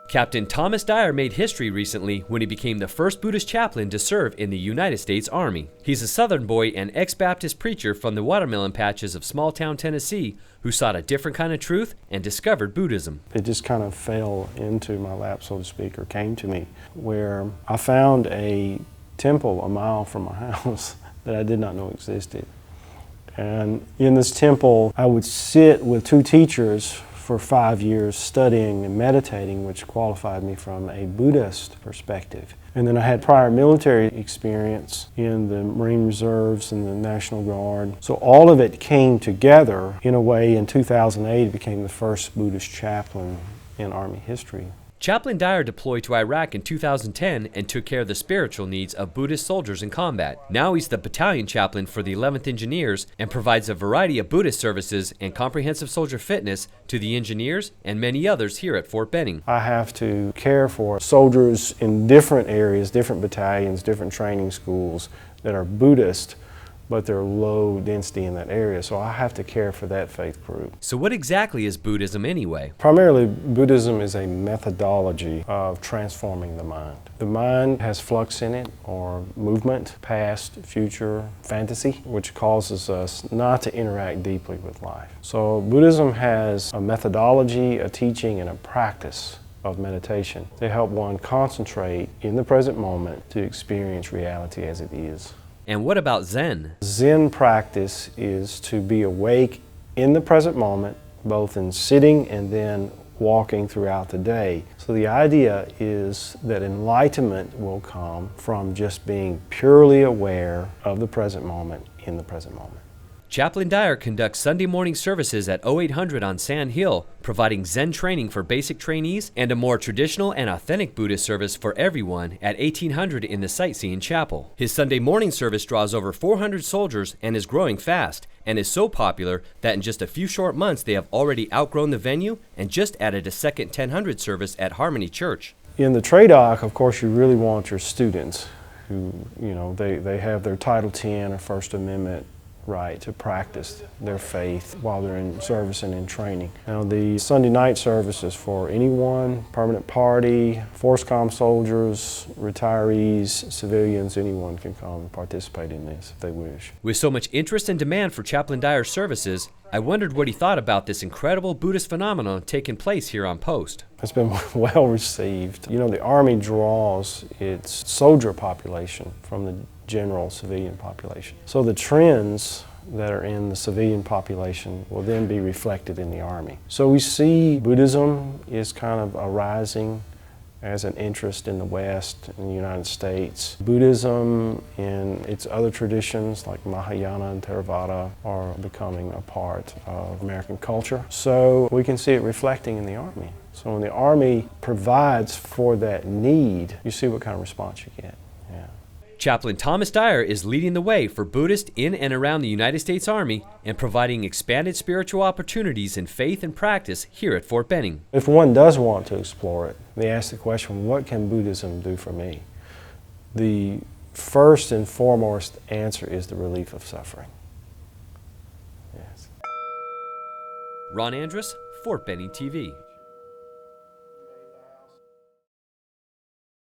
Captain Thomas Dyer made history recently when he became the first Buddhist chaplain to serve in the United States Army. He's a Southern boy and ex-Baptist preacher from the watermelon patches of small-town Tennessee who sought a different kind of truth and discovered Buddhism. It just kind of fell into my lap, so to speak, or came to me, where I found a temple a mile from my house that I did not know existed. And in this temple, I would sit with two teachers for 5 years studying and meditating, which qualified me from a Buddhist perspective. And then I had prior military experience in the Marine Reserves and the National Guard. So all of it came together in a way. In 2008, I became the first Buddhist chaplain in Army history. Chaplain Dyer deployed to Iraq in 2010 and took care of the spiritual needs of Buddhist soldiers in combat. Now he's the battalion chaplain for the 11th Engineers and provides a variety of Buddhist services and comprehensive soldier fitness to the engineers and many others here at Fort Benning. I have to care for soldiers in different areas, different battalions, different training schools that are Buddhist, but they're low density in that area, so I have to care for that faith group. So what exactly is Buddhism anyway? Primarily, Buddhism is a methodology of transforming the mind. The mind has flux in it, or movement, past, future, fantasy, which causes us not to interact deeply with life. So Buddhism has a methodology, a teaching, and a practice of meditation to help one concentrate in the present moment to experience reality as it is. And what about Zen? Zen practice is to be awake in the present moment, both in sitting and then walking throughout the day. So the idea is that enlightenment will come from just being purely aware of the present moment in the present moment. Chaplain Dyer conducts Sunday morning services at 0800 on Sand Hill, providing Zen training for basic trainees and a more traditional and authentic Buddhist service for everyone at 1800 in the Sightseeing Chapel. His Sunday morning service draws over 400 soldiers and is growing fast, and is so popular that in just a few short months they have already outgrown the venue and just added a second 1000 service at Harmony Church. In the TRADOC, of course, you really want your students who, they have their Title 10 or First Amendment right to practice their faith while they're in service and in training. Now the Sunday night service is for anyone, permanent party, FORSCOM soldiers, retirees, civilians, anyone can come and participate in this if they wish. With so much interest and demand for Chaplain Dyer's services, I wondered what he thought about this incredible Buddhist phenomenon taking place here on post. It's been well received. The Army draws its soldier population from the general civilian population. So the trends that are in the civilian population will then be reflected in the Army. So we see Buddhism is kind of arising as an interest in the West, in the United States. Buddhism and its other traditions like Mahayana and Theravada are becoming a part of American culture. So we can see it reflecting in the Army. So when the Army provides for that need, you see what kind of response you get. Chaplain Thomas Dyer is leading the way for Buddhists in and around the United States Army and providing expanded spiritual opportunities in faith and practice here at Fort Benning. If one does want to explore it, they ask the question, what can Buddhism do for me? The first and foremost answer is the relief of suffering. Yes. Ron Andrus, Fort Benning TV.